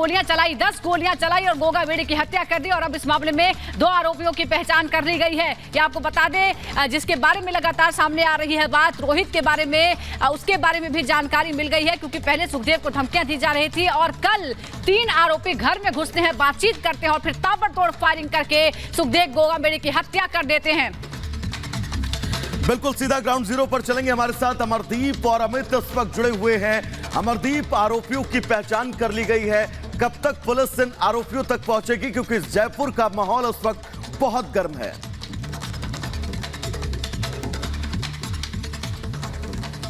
गोलियां चलाई, 10 गोलियां चलाई और गोगा बेड़ी की हत्या कर दी। और अब इस मामले में 2 आरोपियों की पहचान कर ली गई है। ये आपको बता दें, जिसके बारे में लगातार सामने आ रही है बात, रोहित के बारे में, उसके बारे में भी जानकारी मिल गई है, क्योंकि पहले सुखदेव को धमकियां दी जा रही थी और कल 3 आरोपी घर में घुसते हैं, बातचीत करते हैं और फिर ताबड़तोड़ फायरिंग करके सुखदेव गोगा बेड़ी की हत्या कर देते हैं। बिल्कुल सीधा ग्राउंड जीरो पर चलेंगे। हमारे साथ अमरदीप और अमित इस वक्त जुड़े हुए हैं। अमरदीप, आरोपियों की पहचान कर ली गई है, कब तक पुलिस इन आरोपियों तक पहुंचेगी, क्योंकि जयपुर का माहौल उस वक्त बहुत गर्म है।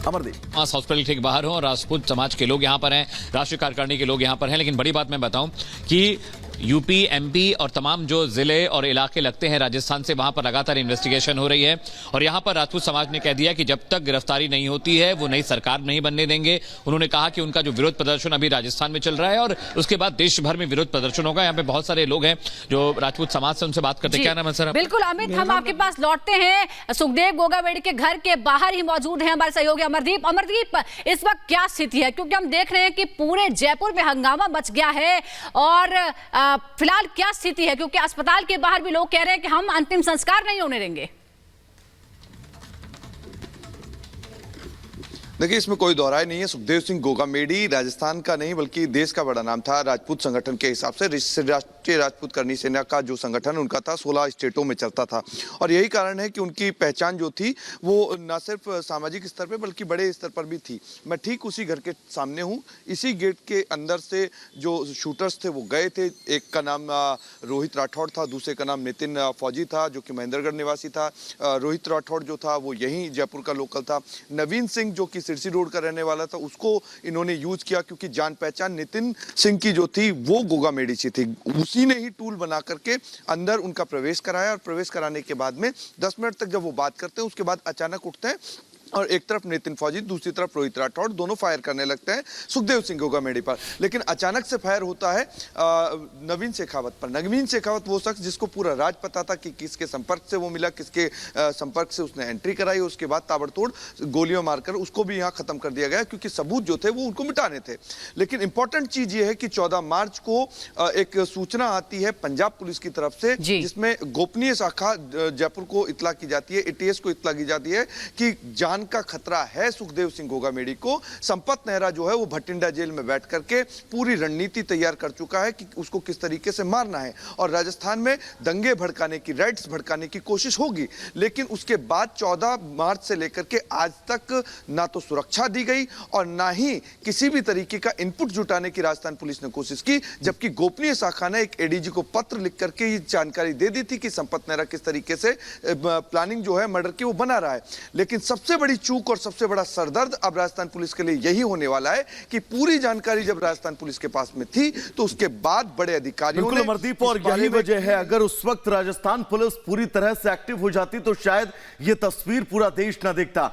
अमरदीप, हॉस्पिटल ठीक बाहर हो और राजपूत समाज के लोग यहां पर हैं, राष्ट्रीय कार्यकारिणी के लोग यहां पर हैं। लेकिन बड़ी बात मैं बताऊं कि यूपी, एमपी और तमाम जो जिले और इलाके लगते हैं राजस्थान से, वहां पर लगातार इन्वेस्टिगेशन हो रही है। और यहां पर राजपूत समाज ने कह दिया कि जब तक गिरफ्तारी नहीं होती है वो नई सरकार नहीं बनने देंगे। उन्होंने कहा कि उनका जो विरोध प्रदर्शन अभी राजस्थान में चल रहा है और उसके बाद देश भर में विरोध प्रदर्शन होगा। यहाँ पे बहुत सारे लोग हैं जो राजपूत समाज से, उनसे बात करते हैं। क्या नाम है सर? बिल्कुल अमित, हम आपके पास लौटते हैं। सुखदेव गोगा बेड़ी के घर के बाहर ही मौजूद है हमारे सहयोगी अमरदीप। अमरदीप, इस वक्त क्या स्थिति है, क्योंकि हम देख रहे हैं कि पूरे जयपुर में हंगामा मच गया है और फिलहाल क्या स्थिति है, क्योंकि अस्पताल के बाहर भी लोग कह रहे हैं कि हम अंतिम संस्कार नहीं होने देंगे। देखिए, इसमें कोई दोहराई नहीं है। सुखदेव सिंह गोगा बेड़ी राजस्थान का नहीं बल्कि देश का बड़ा नाम था। राजपूत संगठन के हिसाब से राष्ट्रीय राजपूत करनी सेना का जो संगठन उनका था 16 स्टेटों में चलता था। और यही कारण है कि उनकी पहचान जो थी वो न सिर्फ सामाजिक स्तर पर बल्कि बड़े स्तर पर भी थी। मैं ठीक उसी घर के सामने हूँ। इसी गेट के अंदर से जो शूटर्स थे वो गए थे। एक का नाम रोहित राठौड़ था, दूसरे का नाम नितिन फौजी था जो कि महेंद्रगढ़ निवासी था। रोहित राठौड़ जो था वो यहीं जयपुर का लोकल था। नवीन सिंह जो कि सिरसी रोड का रहने वाला था, उसको इन्होंने यूज किया क्योंकि जान पहचान नितिन सिंह की जो थी वो गोगा बेड़ी से थी। उसी ने ही टूल बना करके अंदर उनका प्रवेश कराया और प्रवेश कराने के बाद में 10 मिनट तक जब वो बात करते हैं उसके बाद अचानक उठते हैं और एक तरफ नितिन फौजी, दूसरी तरफ रोहित राठौड़, दोनों फायर करने लगते हैं सुखदेव सिंह गोगा बेड़ी पर। लेकिन अचानक से फायर होता है नवीन शेखावत पर। नवीन शेखावत वो शख्स जिसको पूरा राज पता था कि किसके संपर्क से वो मिला, किसके संपर्क से उसने एंट्री कराई। उसके बाद ताबड़तोड़ गोलियां मारकर उसको भी यहाँ खत्म कर दिया गया क्योंकि सबूत जो थे वो उनको मिटाने थे। लेकिन इंपॉर्टेंट चीज ये है कि 14 मार्च को एक सूचना आती है पंजाब पुलिस की तरफ से, जिसमें गोपनीय शाखा जयपुर को इत्तला की जाती है, एटीएस को इत्तला की जाती है कि जान का खतरा है सुखदेव सिंह गोगा बेड़ी को। संपत नेहरा जो है वो भटिंडा जेल में बैठ करके पूरी रणनीति तैयार कर चुका है कि उसको किस तरीके से मारना है और राजस्थान में दंगे भड़काने की, राइट्स भड़काने की कोशिश होगी। लेकिन उसके बाद 14 मार्च से लेकर के आज तक ना तो सुरक्षा दी गई और ना ही किसी भी तरीके का इनपुट जुटाने की राजस्थान पुलिस ने कोशिश की, जबकि गोपनीय शाखा ने एक एडीजी को पत्र लिख करके ये जानकारी दे दी थी कि संपत नेहरा किस तरीके से प्लानिंग जो है मर्डर की वो बना रहा है। लेकिन सबसे बड़ी चूक और सबसे बड़ा सरदर्द अब राजस्थान पुलिस के लिए यही होने वाला है कि पूरी जानकारी जब राजस्थान पुलिस के पास में थी तो उसके बाद बड़े अधिकारियों ने अमरदीप, और यही वजह है अगर उस वक्त राजस्थान पुलिस पूरी तरह से एक्टिव हो जाती तो शायद यह तस्वीर पूरा देश ना देखता।